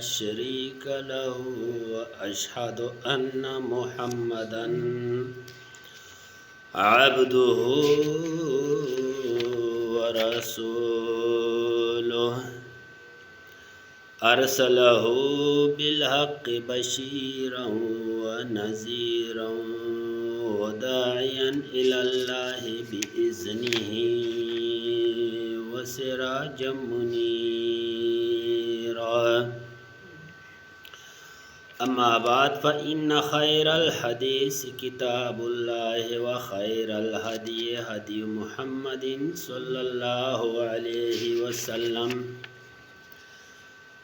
شريك له وأشهد أن محمدا عبده ورسوله أرسله بالحق بشيرا ونذيرا وداعيا إلى الله بإذنه وسراجا منيرا أما بعد فإن خير الحديث كتاب الله وخير الهدي هدي محمد صلى الله عليه وسلم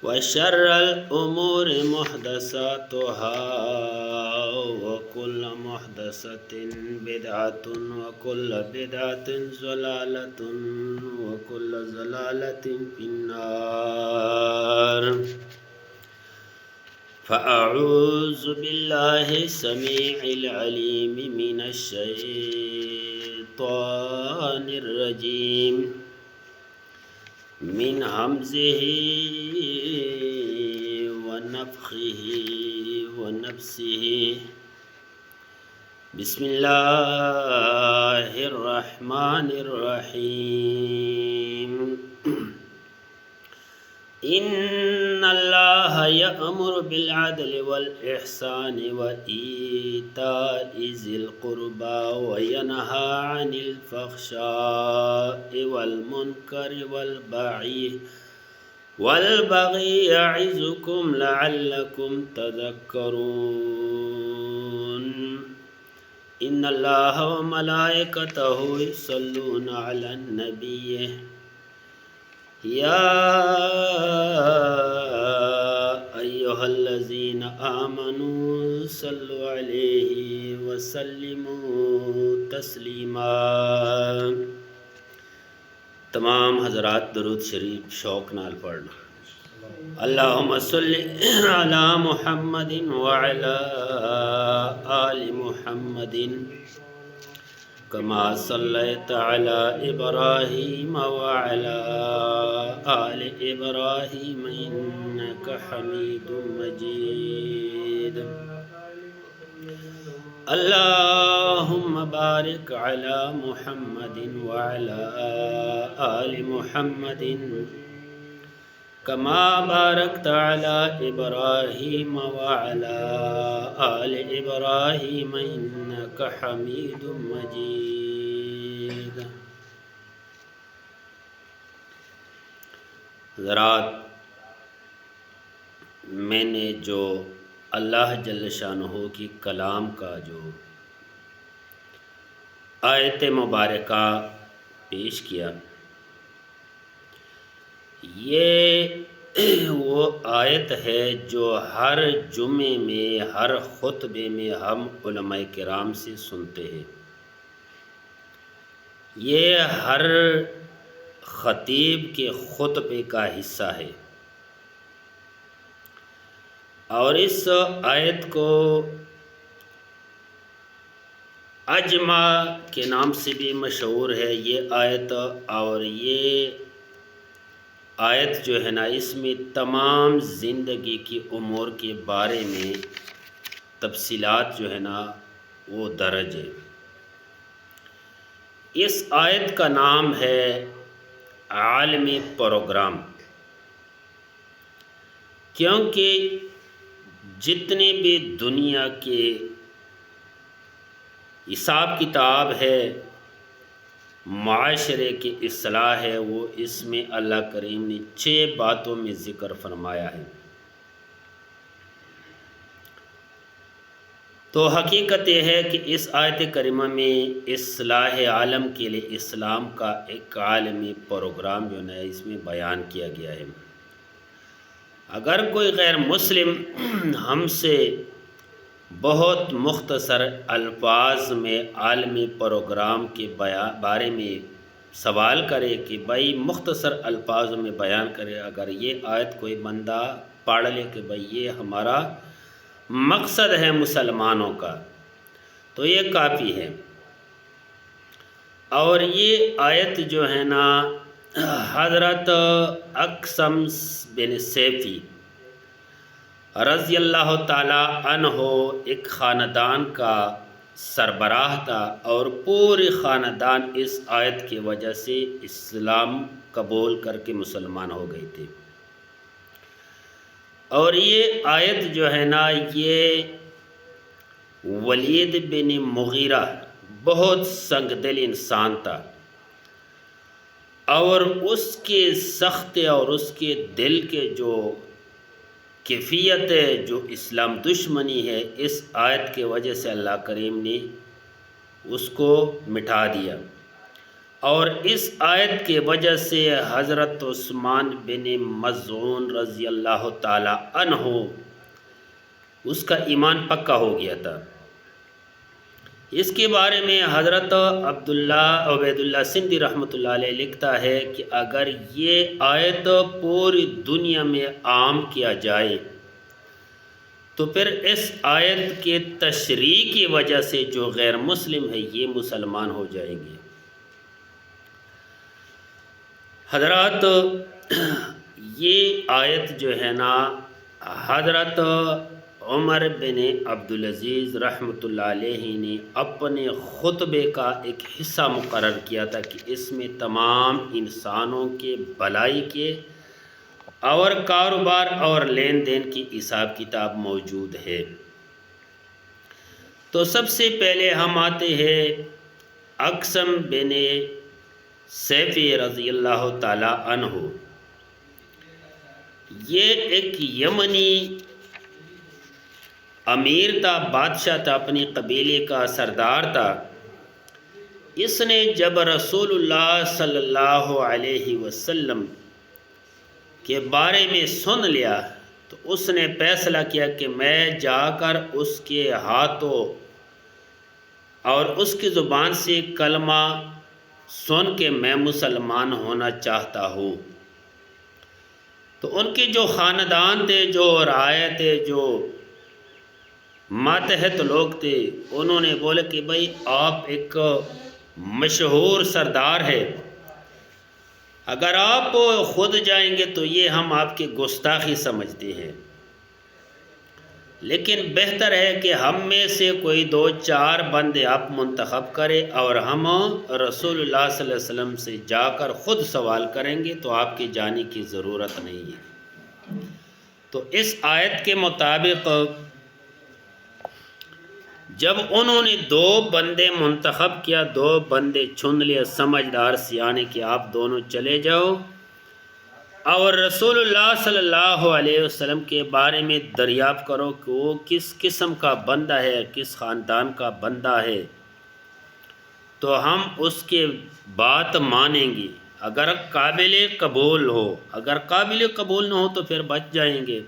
وشر الأمور محدثاتها وكل محدثة بدعة وكل بدعة ضلالة وكل ضلالة في النار فأعوذ بالله السميع العليم من الشيطان الرجيم من همزه ونفخه ونفسه بسم الله الرحمن الرحيم إن الله يأمر بالعدل والإحسان وإيتاء ذي القربى وينهى عن الفحشاء والمنكر والبغي يعظكم لعلكم تذكرون إن الله وملائكته يصلون على النبي يا أيها الذين آمنوا صلوا عليه وسلموا تسلیما۔ تمام حضرات درود شریف شوق نال پڑھنا۔ اللہم صلی علی محمد وعلی آل محمد كما صليت على إبراهيم وعلى آل إبراهيم إنك حميد مجيد اللهم بارك على محمد وعلى آل محمد كما باركت على إبراهيم وعلى آل إبراهيم إنك حميد مجيد۔ حضرات، میں نے جو اللہ جل شانہ کی کلام کا جو آیت مبارکہ پیش کیا، یہ وہ آیت ہے جو ہر جمعے میں ہر خطبے میں ہم علماء کرام سے سنتے ہیں۔ یہ ہر خطیب کے خطبے کا حصہ ہے، اور اس آیت کو اجمع کے نام سے بھی مشہور ہے یہ آیت، اور یہ آیت جو ہے نا اس میں تمام زندگی کی امور کے بارے میں تفصیلات جو ہے نا وہ درج ہے۔ اس آیت کا نام ہے عالمی پروگرام، کیونکہ جتنے بھی دنیا کے حساب کتاب ہے، معاشرے کی اصلاح ہے، وہ اس میں اللہ کریم نے 6 باتوں میں ذکر فرمایا ہے۔ تو حقیقت یہ ہے کہ اس آیت کریمہ میں اصلاح عالم کے لیے اسلام کا ایک عالمی پروگرام جو ہے اس میں بیان کیا گیا ہے۔ اگر کوئی غیر مسلم ہم سے بہت مختصر الفاظ میں عالمی پروگرام کے بارے میں سوال کرے کہ بھائی مختصر الفاظ میں بیان کرے، اگر یہ آیت کوئی بندہ پڑھ لے کہ بھائی یہ ہمارا مقصد ہے مسلمانوں کا، تو یہ کافی ہے۔ اور یہ آیت جو ہے نا حضرت اقسم بن سیفی رضی اللہ تعالی عنہ ایک خاندان کا سربراہ تھا، اور پورے خاندان اس آیت کی وجہ سے اسلام قبول کر کے مسلمان ہو گئے تھے۔ اور یہ آیت جو ہے نا، یہ ولید بن مغیرہ بہت سنگ دل انسان تھا، اور اس کے سخت اور اس کے دل کے جو کیفیت ہے، جو اسلام دشمنی ہے، اس آیت کی وجہ سے اللہ کریم نے اس کو مٹا دیا۔ اور اس آیت کی وجہ سے حضرت عثمان بن مظعون رضی اللہ تعالی عنہ اس کا ایمان پکا ہو گیا تھا۔ اس کے بارے میں حضرت عبید اللہ سندھی رحمۃ اللہ علیہ لکھتا ہے کہ اگر یہ آیت پوری دنیا میں عام کیا جائے تو پھر اس آیت کے تشریح کی وجہ سے جو غیر مسلم ہے یہ مسلمان ہو جائیں گے۔ حضرات، یہ آیت جو ہے نا، حضرت عمر بن عبدالعزیز رحمۃ اللہ علیہ نے اپنے خطبے کا ایک حصہ مقرر کیا تھا کہ اس میں تمام انسانوں کے بھلائی کے اور کاروبار اور لین دین کی حساب کتاب موجود ہے۔ تو سب سے پہلے ہم آتے ہیں اقسم بن سیفی رضی اللہ تعالی عنہ۔ یہ ایک یمنی امیر تھا، بادشاہ تھا، اپنی قبیلے کا سردار تھا۔ اس نے جب رسول اللہ صلی اللہ علیہ وسلم کے بارے میں سن لیا تو اس نے فیصلہ کیا کہ میں جا کر اس کے ہاتھوں اور اس کی زبان سے کلمہ سن کے میں مسلمان ہونا چاہتا ہوں۔ تو ان کے جو خاندان تھے، جو رعایا تھے، جو ماتحت لوگ تھے، انہوں نے بولے کہ بھائی آپ ایک مشہور سردار ہے، اگر آپ خود جائیں گے تو یہ ہم آپ کی گستاخی سمجھتے ہیں، لیکن بہتر ہے کہ ہم میں سے کوئی 2-4 بندے آپ منتخب کریں اور ہم رسول اللہ صلی اللہ علیہ وسلم سے جا کر خود سوال کریں گے، تو آپ کی جانے کی ضرورت نہیں ہے۔ تو اس آیت کے مطابق جب انہوں نے 2 بندے منتخب کیا، 2 بندے چن لیے سمجھدار سیانے کہ آپ دونوں چلے جاؤ اور رسول اللہ صلی اللہ علیہ وسلم کے بارے میں دریافت کرو کہ وہ کس قسم کا بندہ ہے، کس خاندان کا بندہ ہے، تو ہم اس کے بات مانیں گے۔ اگر قابل قبول ہو، اگر قابل قبول نہ ہو تو پھر بچ جائیں گے۔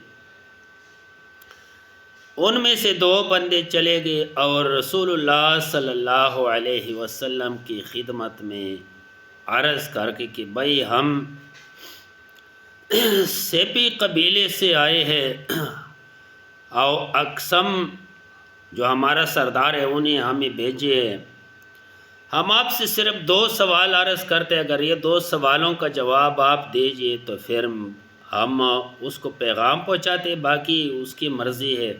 ان میں سے 2 بندے چلے گئے اور رسول اللہ صلی اللہ علیہ وسلم کی خدمت میں عرض کر کے کہ بھائی ہم سیپی قبیلے سے آئے ہیں اور اقسم جو ہمارا سردار ہے انہیں ہمیں بھیجے ہیں، ہم آپ سے صرف 2 سوال عرض کرتے ہیں، اگر یہ 2 سوالوں کا جواب آپ دیجئے تو پھر ہم اس کو پیغام پہنچاتے، باقی اس کی مرضی ہے۔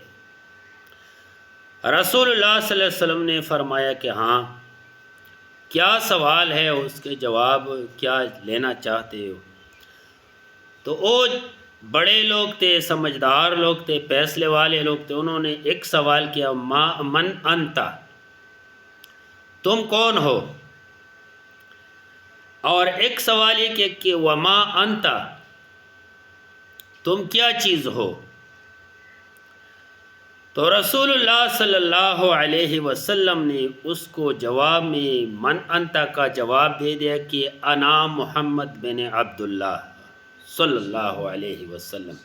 رسول اللہ صلی اللہ علیہ وسلم نے فرمایا کہ ہاں، کیا سوال ہے، اس کے جواب کیا لینا چاہتے ہو؟ تو وہ بڑے لوگ تھے، سمجھدار لوگ تھے، فیصلے والے لوگ تھے، انہوں نے ایک سوال کیا، من انتا، تم کون ہو؟ اور ایک سوال یہ کیا کہ وما انتا، تم کیا چیز ہو؟ تو رسول اللہ صلی اللہ علیہ وسلم نے اس کو جواب میں من انتا کا جواب دے دیا کہ انا محمد بن عبداللہ صلی اللہ علیہ وسلم،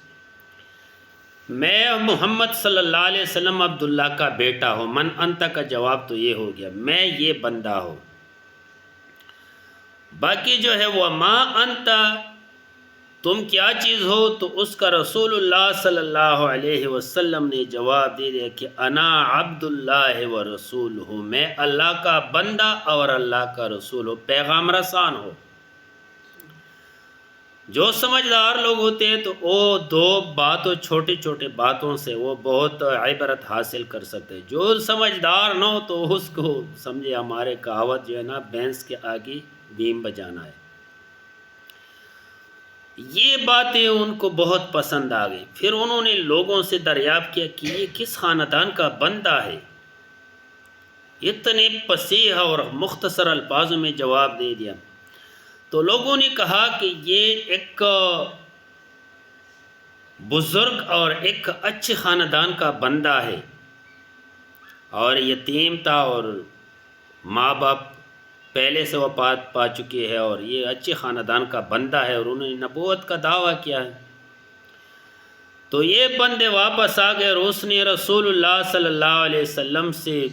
میں محمد صلی اللہ علیہ وسلم عبداللہ کا بیٹا ہوں۔ من انتا کا جواب تو یہ ہو گیا، میں یہ بندہ ہوں۔ باقی جو ہے وہ ما انتا، تم کیا چیز ہو، تو اس کا رسول اللہ صلی اللہ علیہ وسلم نے جواب دے دیا کہ انا عبداللہ و رسول ہوں، میں اللہ کا بندہ اور اللہ کا رسول ہوں، پیغام رسان ہو۔ جو سمجھدار لوگ ہوتے ہیں تو وہ دو باتوں چھوٹے چھوٹے باتوں سے وہ بہت عبرت حاصل کر سکتے ہیں. جو سمجھدار نہ ہو تو اس کو سمجھے ہمارے کہاوت جو ہے نا بھینس کے آگے بیم بجانا ہے. یہ باتیں ان کو بہت پسند آ گئی. پھر انہوں نے لوگوں سے دریافت کیا کہ یہ کس خاندان کا بندہ ہے. اتنے فصیح اور مختصر الفاظوں میں جواب دے دیا. تو لوگوں نے کہا کہ یہ ایک بزرگ اور ایک اچھے خاندان کا بندہ ہے اور یتیم تھا اور ماں باپ پہلے سے وفات پا چکے ہیں اور یہ اچھے خاندان کا بندہ ہے اور انہوں نے نبوت کا دعویٰ کیا ہے. تو یہ بندے واپس آ گئے اور اس نے رسول اللہ صلی اللہ علیہ وسلم سے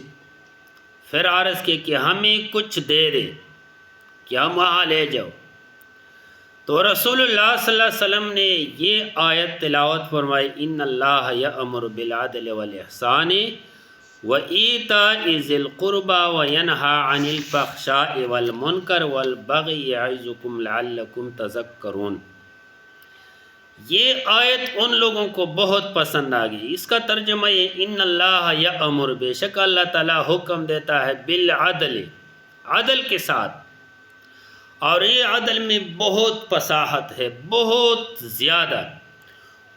پھر عرض کیا کہ ہمیں کچھ دے دے کہ ہم وہاں لے جاؤ. تو رسول اللہ صلی اللہ علیہ وسلم نے یہ آیت تلاوت فرمائی ان اللہ یأمر بالعدل والاحسان وایتاء ذی القربى وینہی عن الفحشاء والمنکر والبغی یعظکم لعلکم تذکرون. یہ آیت ان لوگوں کو بہت پسند آ گئی. اس کا ترجمہ یہ ان اللہ یأمر بے شک اللہ تعالیٰ حکم دیتا ہے بالعدل عدل کے ساتھ. اور یہ عدل میں بہت فصاحت ہے بہت زیادہ.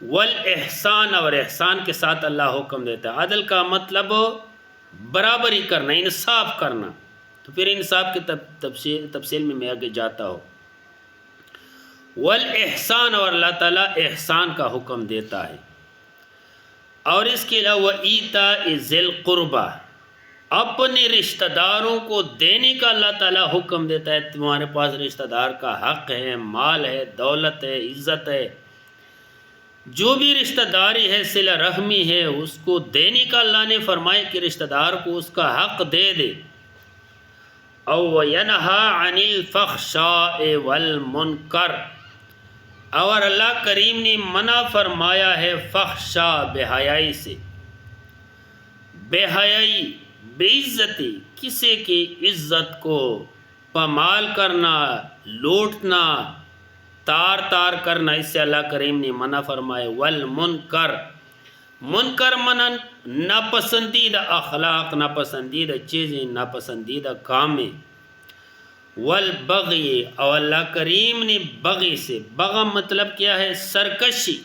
والاحسان اور احسان کے ساتھ اللہ حکم دیتا ہے. عدل کا مطلب برابری کرنا انصاف کرنا. تو پھر انصاف کی تفصیل میں میں آگے جاتا ہوں. والاحسان اور اللہ تعالیٰ احسان کا حکم دیتا ہے. اور اس کے علاوہ ایتاء ذی القربى اپنے رشتہ داروں کو دینے کا اللہ تعالیٰ حکم دیتا ہے. تمہارے پاس رشتہ دار کا حق ہے مال ہے دولت ہے عزت ہے جو بھی رشتہ داری ہے صلہ رحمی ہے اس کو دینے کا اللہ نے فرمایا کہ رشتہ دار کو اس کا حق دے دے. او ینہی عن الفحشاء والمنکر اور اللہ کریم نے منع فرمایا ہے فحشاء بے حیائی سے. بے حیائی بے عزتی کسی کی عزت کو پامال کرنا لوٹنا تار تار کرنا اس سے اللہ کریم نے منع فرمائے. والمنکر منکر منع ناپسندیدہ اخلاق ناپسندیدہ چیزیں ناپسندیدہ کامیں. والبغی اور اللہ کریم نے بغی سے بغا مطلب کیا ہے سرکشی.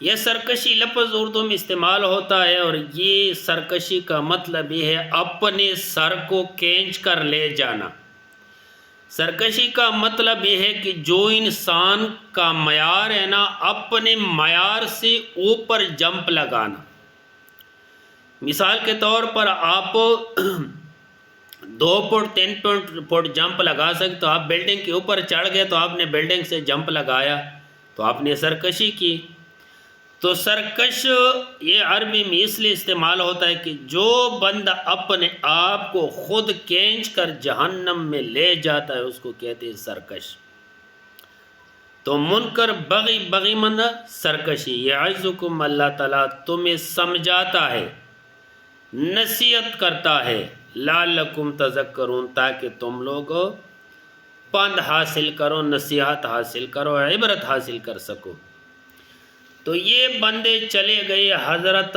یہ سرکشی لفظ اردو میں استعمال ہوتا ہے اور یہ سرکشی کا مطلب یہ ہے اپنے سر کو کھینچ کر لے جانا. سرکشی کا مطلب یہ ہے کہ جو انسان کا معیار ہے نا اپنے معیار سے اوپر جمپ لگانا. مثال کے طور پر آپ 2 فٹ 3 فٹ جمپ لگا سکتے تو آپ بلڈنگ کے اوپر چڑھ گئے تو آپ نے بلڈنگ سے جمپ لگایا تو آپ نے سرکشی کی. تو سرکش یہ عربی میں اس لیے استعمال ہوتا ہے کہ جو بندہ اپنے آپ کو خود کھینچ کر جہنم میں لے جاتا ہے اس کو کہتے ہیں سرکش. تو منکر بغی بغی مند سرکشی. یعظکم اللہ تعالیٰ تمہیں سمجھاتا ہے نصیحت کرتا ہے لعلکم تذکرون تاکہ تم لوگ پند حاصل کرو نصیحت حاصل کرو عبرت حاصل کر سکو. تو یہ بندے چلے گئے حضرت